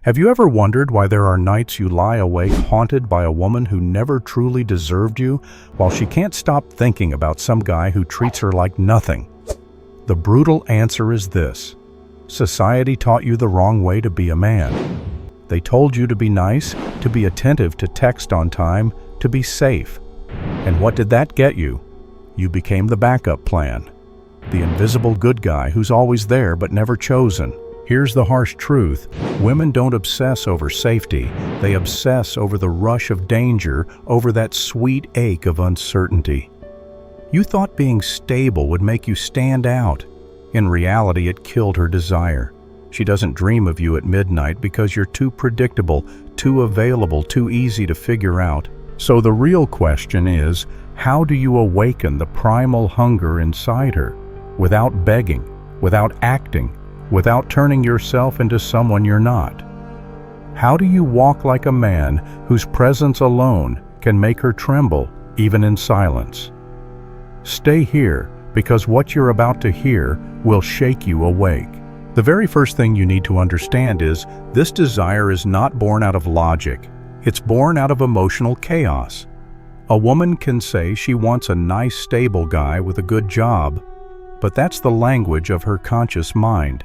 Have you ever wondered why there are nights you lie awake haunted by a woman who never truly deserved you, while she can't stop thinking about some guy who treats her like nothing? The brutal answer is this: society taught you the wrong way to be a man. They told you to be nice, to be attentive to text on time, to be safe. And what did that get you? You became the backup plan. The invisible good guy who's always there but never chosen. Here's the harsh truth: women don't obsess over safety, they obsess over the rush of danger, over that sweet ache of uncertainty. You thought being stable would make you stand out. In reality, it killed her desire. She doesn't dream of you at midnight because you're too predictable, too available, too easy to figure out. So the real question is, how do you awaken the primal hunger inside her, without begging, without acting, without turning yourself into someone you're not? How do you walk like a man whose presence alone can make her tremble, even in silence? Stay here, because what you're about to hear will shake you awake. The very first thing you need to understand is, this desire is not born out of logic. It's born out of emotional chaos. A woman can say she wants a nice, stable guy with a good job, but that's the language of her conscious mind.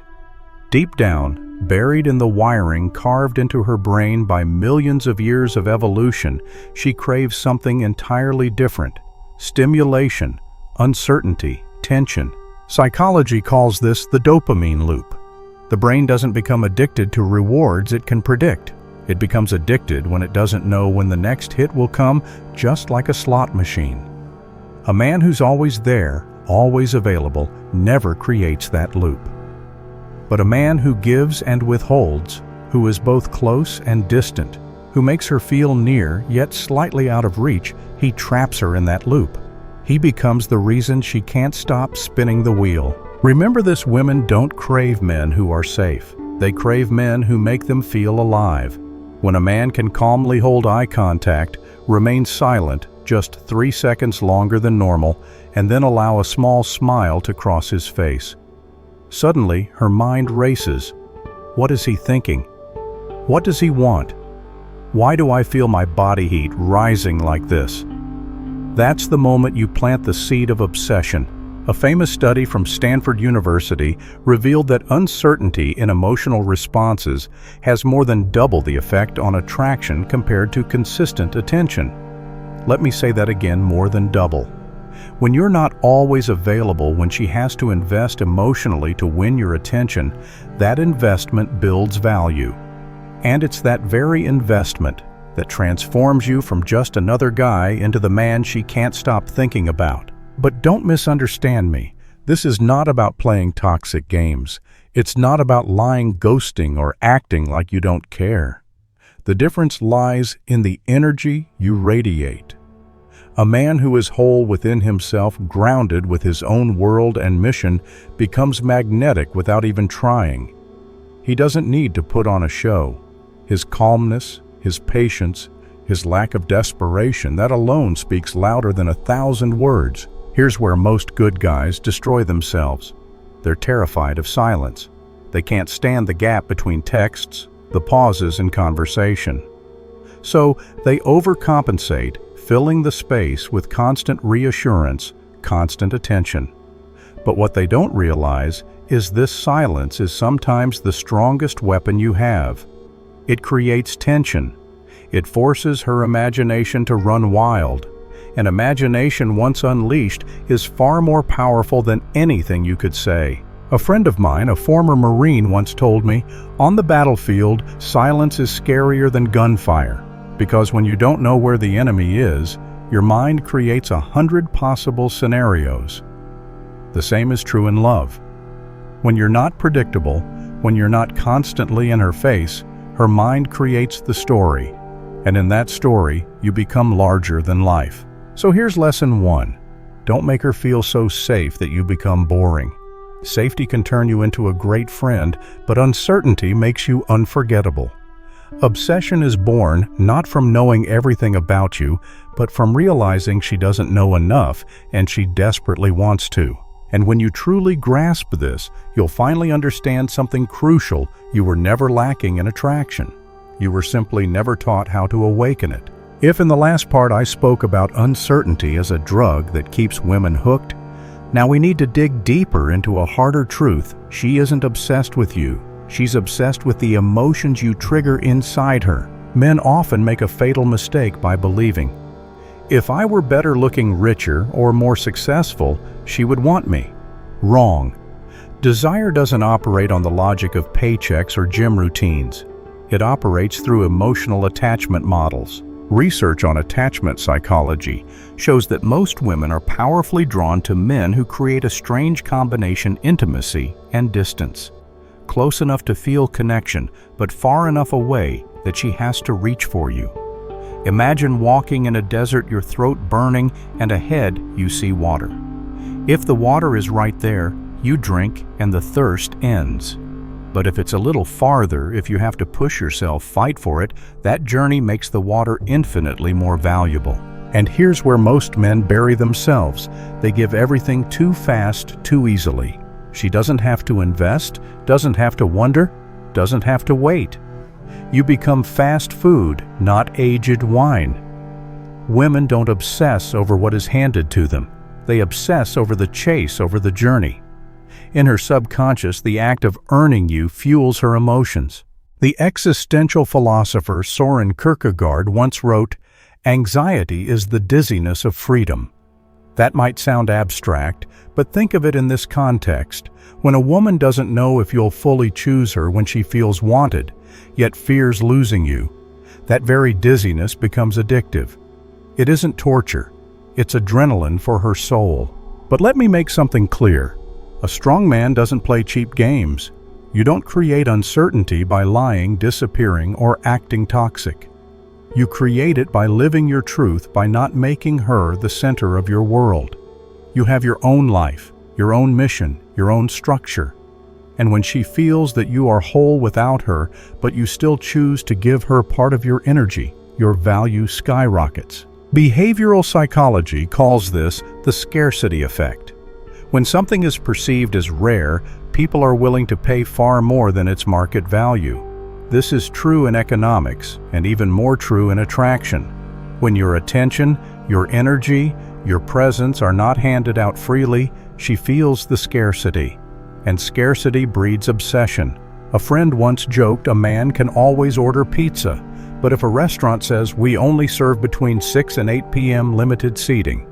Deep down, buried in the wiring carved into her brain by millions of years of evolution, she craves something entirely different: stimulation, uncertainty, tension. Psychology calls this the dopamine loop. The brain doesn't become addicted to rewards it can predict. It becomes addicted when it doesn't know when the next hit will come, just like a slot machine. A man who's always there, always available, never creates that loop. But a man who gives and withholds, who is both close and distant, who makes her feel near yet slightly out of reach, he traps her in that loop. He becomes the reason she can't stop spinning the wheel. Remember this: women don't crave men who are safe. They crave men who make them feel alive. When a man can calmly hold eye contact, remain silent just 3 seconds longer than normal, and then allow a small smile to cross his face, suddenly her mind races. What is he thinking? What does he want? Why do I feel my body heat rising like this? That's the moment you plant the seed of obsession. A famous study from Stanford University revealed that uncertainty in emotional responses has more than double the effect on attraction compared to consistent attention. Let me say that again: more than double. When you're not always available, when she has to invest emotionally to win your attention, that investment builds value. And it's that very investment that transforms you from just another guy into the man she can't stop thinking about. But don't misunderstand me. This is not about playing toxic games. It's not about lying, ghosting, or acting like you don't care. The difference lies in the energy you radiate. A man who is whole within himself, grounded with his own world and mission, becomes magnetic without even trying. He doesn't need to put on a show. His calmness, his patience, his lack of desperation, that alone speaks louder than 1,000 words. Here's where most good guys destroy themselves. They're terrified of silence. They can't stand the gap between texts, the pauses in conversation. So they overcompensate, filling the space with constant reassurance, constant attention. But what they don't realize is this silence is sometimes the strongest weapon you have. It creates tension. It forces her imagination to run wild. And imagination, once unleashed, is far more powerful than anything you could say. A friend of mine, a former Marine, once told me, on the battlefield, silence is scarier than gunfire, because when you don't know where the enemy is, your mind creates 100 possible scenarios. The same is true in love. When you're not predictable, when you're not constantly in her face, her mind creates the story. And in that story, you become larger than life. So here's lesson 1. Don't make her feel so safe that you become boring. Safety can turn you into a great friend, but uncertainty makes you unforgettable. Obsession is born not from knowing everything about you, but from realizing she doesn't know enough and she desperately wants to. And when you truly grasp this, you'll finally understand something crucial: you were never lacking in attraction. You were simply never taught how to awaken it. If in the last part I spoke about uncertainty as a drug that keeps women hooked, now we need to dig deeper into a harder truth. She isn't obsessed with you. She's obsessed with the emotions you trigger inside her. Men often make a fatal mistake by believing, if I were better looking, richer, or more successful, she would want me. Wrong. Desire doesn't operate on the logic of paychecks or gym routines. It operates through emotional attachment models. Research on attachment psychology shows that most women are powerfully drawn to men who create a strange combination: intimacy and distance. Close enough to feel connection, but far enough away that she has to reach for you. Imagine walking in a desert, your throat burning, and ahead you see water. If the water is right there, you drink and the thirst ends. But if it's a little farther, if you have to push yourself, fight for it, that journey makes the water infinitely more valuable. And here's where most men bury themselves. They give everything too fast, too easily. She doesn't have to invest, doesn't have to wonder, doesn't have to wait. You become fast food, not aged wine. Women don't obsess over what is handed to them. They obsess over the chase, over the journey. In her subconscious, the act of earning you fuels her emotions. The existential philosopher Soren Kierkegaard once wrote, "Anxiety is the dizziness of freedom." That might sound abstract, but think of it in this context. When a woman doesn't know if you'll fully choose her when she feels wanted, yet fears losing you, that very dizziness becomes addictive. It isn't torture, it's adrenaline for her soul. But let me make something clear. A strong man doesn't play cheap games. You don't create uncertainty by lying, disappearing, or acting toxic. You create it by living your truth, by not making her the center of your world. You have your own life, your own mission, your own structure. And when she feels that you are whole without her, but you still choose to give her part of your energy, your value skyrockets. Behavioral psychology calls this the scarcity effect. When something is perceived as rare, people are willing to pay far more than its market value. This is true in economics, and even more true in attraction. When your attention, your energy, your presence are not handed out freely, she feels the scarcity. And scarcity breeds obsession. A friend once joked a man can always order pizza, but if a restaurant says we only serve between 6 and 8 p.m. limited seating,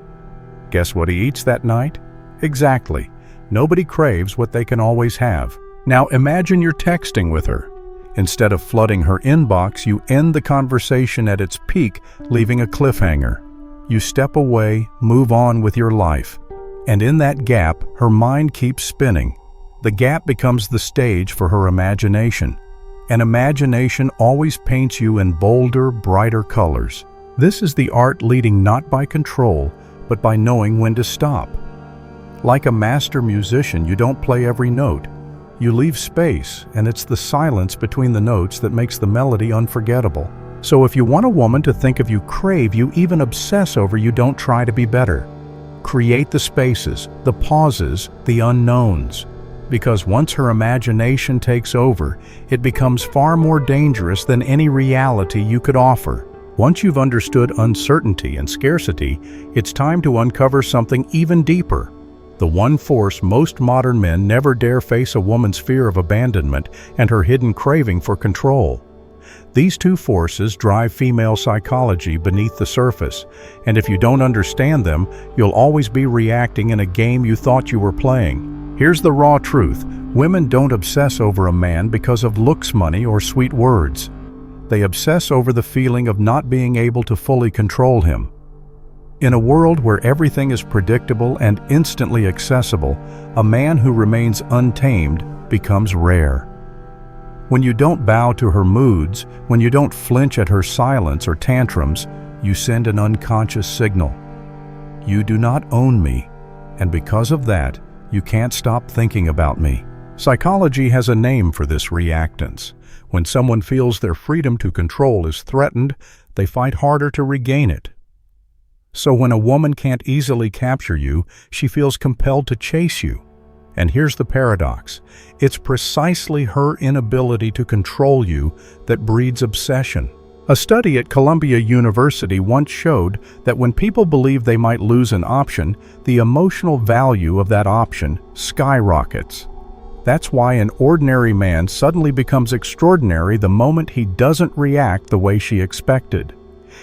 guess what he eats that night? Exactly. Nobody craves what they can always have. Now imagine you're texting with her. Instead of flooding her inbox, you end the conversation at its peak, leaving a cliffhanger. You step away, move on with your life. And in that gap, her mind keeps spinning. The gap becomes the stage for her imagination. And imagination always paints you in bolder, brighter colors. This is the art leading not by control, but by knowing when to stop. Like a master musician, you don't play every note. You leave space, and it's the silence between the notes that makes the melody unforgettable. So if you want a woman to think of you, crave you, even obsess over you, don't try to be better. Create the spaces, the pauses, the unknowns. Because once her imagination takes over, it becomes far more dangerous than any reality you could offer. Once you've understood uncertainty and scarcity, it's time to uncover something even deeper. The one force most modern men never dare face: a woman's fear of abandonment and her hidden craving for control. These two forces drive female psychology beneath the surface, and if you don't understand them, you'll always be reacting in a game you thought you were playing. Here's the raw truth: women don't obsess over a man because of looks, money, or sweet words. They obsess over the feeling of not being able to fully control him. In a world where everything is predictable and instantly accessible, a man who remains untamed becomes rare. When you don't bow to her moods, when you don't flinch at her silence or tantrums, you send an unconscious signal. You do not own me, and because of that, you can't stop thinking about me. Psychology has a name for this reactance. When someone feels their freedom to control is threatened, they fight harder to regain it. So when a woman can't easily capture you, she feels compelled to chase you. And here's the paradox. It's precisely her inability to control you that breeds obsession. A study at Columbia University once showed that when people believe they might lose an option, the emotional value of that option skyrockets. That's why an ordinary man suddenly becomes extraordinary the moment he doesn't react the way she expected.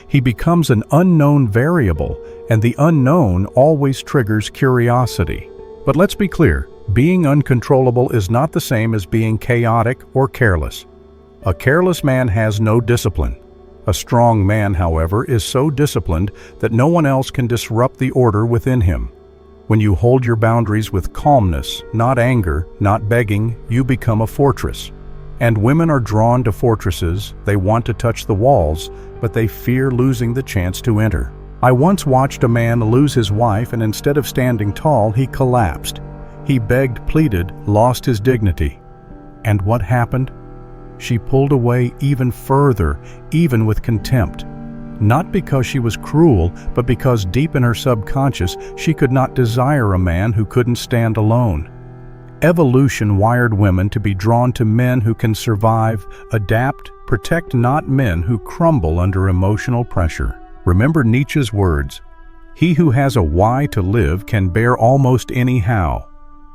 He becomes an unknown variable, and the unknown always triggers curiosity. But let's be clear, being uncontrollable is not the same as being chaotic or careless. A careless man has no discipline. A strong man, however, is so disciplined that no one else can disrupt the order within him. When you hold your boundaries with calmness, not anger, not begging, you become a fortress. And women are drawn to fortresses. They want to touch the walls, but they fear losing the chance to enter. I once watched a man lose his wife, and instead of standing tall, he collapsed. He begged, pleaded, lost his dignity. And what happened? She pulled away even further, even with contempt. Not because she was cruel, but because deep in her subconscious, she could not desire a man who couldn't stand alone. Evolution wired women to be drawn to men who can survive, adapt, protect, not men who crumble under emotional pressure. Remember Nietzsche's words, "He who has a why to live can bear almost any how."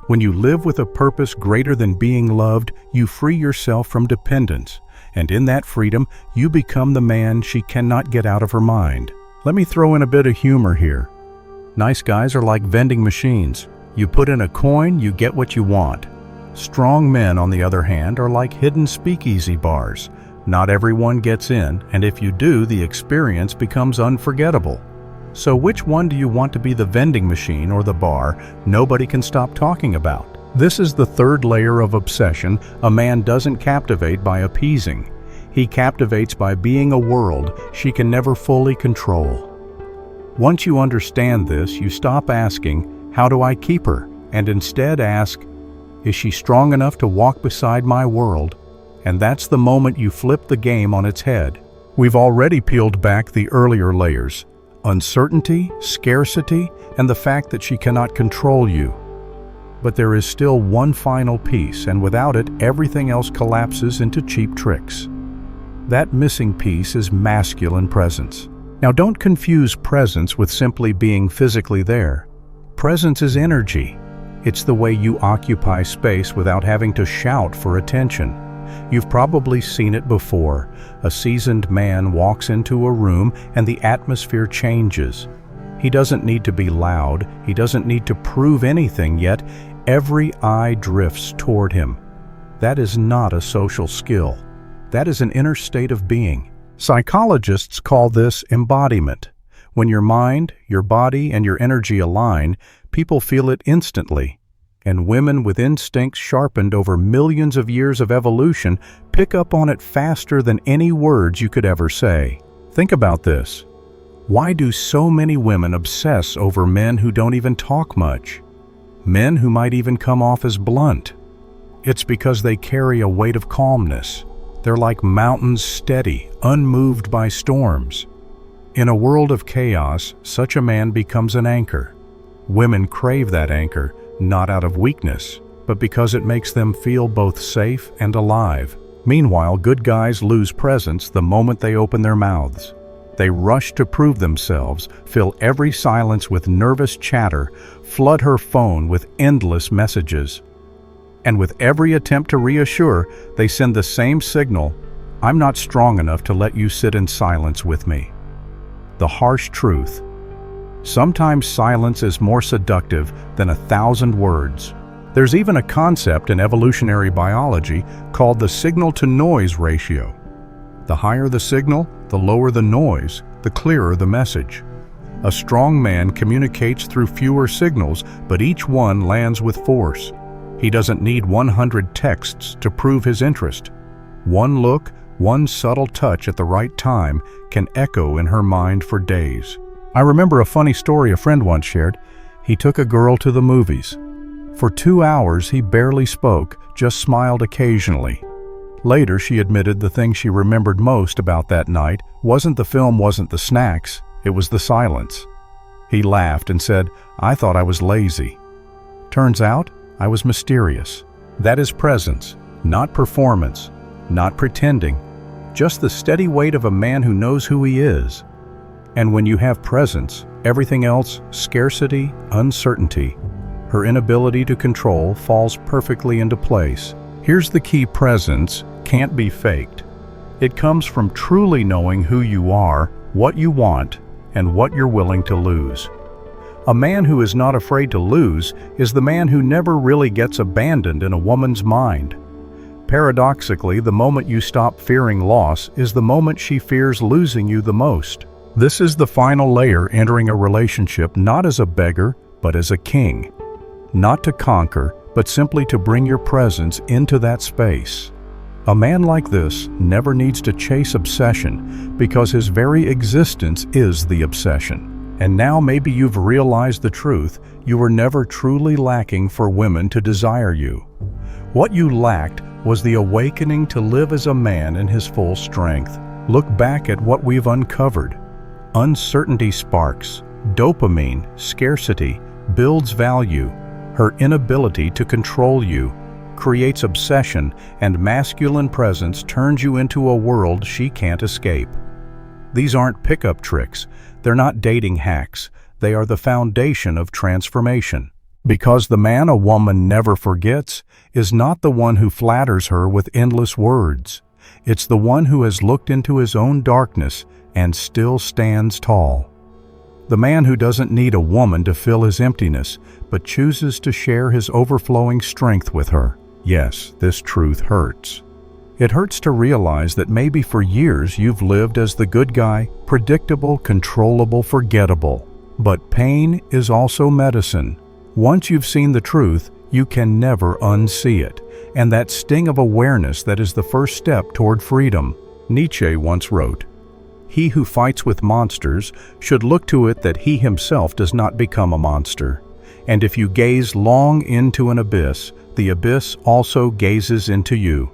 When you live with a purpose greater than being loved, you free yourself from dependence, and in that freedom, you become the man she cannot get out of her mind. Let me throw in a bit of humor here. Nice guys are like vending machines. You put in a coin, you get what you want. Strong men, on the other hand, are like hidden speakeasy bars. Not everyone gets in, and if you do, the experience becomes unforgettable. So which one do you want to be, the vending machine or the bar nobody can stop talking about? This is the third layer of obsession. A man doesn't captivate by appeasing. He captivates by being a world she can never fully control. Once you understand this, you stop asking, "How do I keep her?" and instead ask, "Is she strong enough to walk beside my world?" And that's the moment you flip the game on its head. We've already peeled back the earlier layers: uncertainty, scarcity, and the fact that she cannot control you. But there is still one final piece, and without it, everything else collapses into cheap tricks. That missing piece is masculine presence. Now, don't confuse presence with simply being physically there. Presence is energy. It's the way you occupy space without having to shout for attention. You've probably seen it before. A seasoned man walks into a room and the atmosphere changes. He doesn't need to be loud. He doesn't need to prove anything, yet every eye drifts toward him. That is not a social skill. That is an inner state of being. Psychologists call this embodiment. When your mind, your body, and your energy align, people feel it instantly. And women with instincts sharpened over millions of years of evolution pick up on it faster than any words you could ever say. Think about this. Why do so many women obsess over men who don't even talk much? Men who might even come off as blunt? It's because they carry a weight of calmness. They're like mountains, steady, unmoved by storms. In a world of chaos, such a man becomes an anchor. Women crave that anchor, not out of weakness, but because it makes them feel both safe and alive. Meanwhile, good guys lose presence the moment they open their mouths. They rush to prove themselves, fill every silence with nervous chatter, flood her phone with endless messages. And with every attempt to reassure, they send the same signal: "I'm not strong enough to let you sit in silence with me." The harsh truth. Sometimes silence is more seductive than 1,000 words. There's even a concept in evolutionary biology called the signal-to-noise ratio. The higher the signal, the lower the noise, the clearer the message. A strong man communicates through fewer signals, but each one lands with force. He doesn't need 100 texts to prove his interest. One look, one subtle touch at the right time can echo in her mind for days. I remember a funny story a friend once shared. He took a girl to the movies. For 2 hours, he barely spoke, just smiled occasionally. Later, she admitted the thing she remembered most about that night wasn't the film, wasn't the snacks, it was the silence. He laughed and said, "I thought I was lazy. Turns out, I was mysterious." That is presence, not performance, not pretending, just the steady weight of a man who knows who he is. And when you have presence, everything else, scarcity, uncertainty, her inability to control, falls perfectly into place. Here's the key: presence can't be faked. It comes from truly knowing who you are, what you want, and what you're willing to lose. A man who is not afraid to lose is the man who never really gets abandoned in a woman's mind. Paradoxically, the moment you stop fearing loss is the moment she fears losing you the most. This is the final layer entering a relationship not as a beggar, but as a king. Not to conquer, but simply to bring your presence into that space. A man like this never needs to chase obsession because his very existence is the obsession. And now maybe you've realized the truth: you were never truly lacking for women to desire you. What you lacked was the awakening to live as a man in his full strength. Look back at what we've uncovered. Uncertainty sparks, dopamine, scarcity, builds value. Her inability to control you creates obsession, and masculine presence turns you into a world she can't escape. These aren't pickup tricks. They're not dating hacks. They are the foundation of transformation. Because the man a woman never forgets is not the one who flatters her with endless words. It's the one who has looked into his own darkness and still stands tall. The man who doesn't need a woman to fill his emptiness, but chooses to share his overflowing strength with her. Yes, this truth hurts. It hurts to realize that maybe for years you've lived as the good guy, predictable, controllable, forgettable. But pain is also medicine. Once you've seen the truth, you can never unsee it. And that sting of awareness that is the first step toward freedom. Nietzsche once wrote, "He who fights with monsters should look to it that he himself does not become a monster. And if you gaze long into an abyss, the abyss also gazes into you."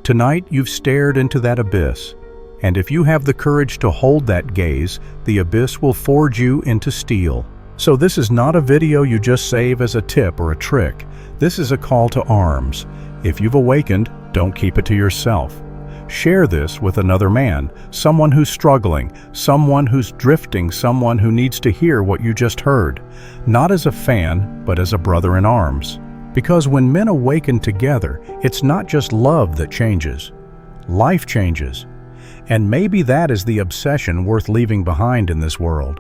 Tonight you've stared into that abyss, and if you have the courage to hold that gaze, the abyss will forge you into steel. So this is not a video you just save as a tip or a trick. This is a call to arms. If you've awakened, don't keep it to yourself. Share this with another man, someone who's struggling, someone who's drifting, someone who needs to hear what you just heard. Not as a fan, but as a brother in arms. Because when men awaken together, it's not just love that changes. Life changes. And maybe that is the obsession worth leaving behind in this world.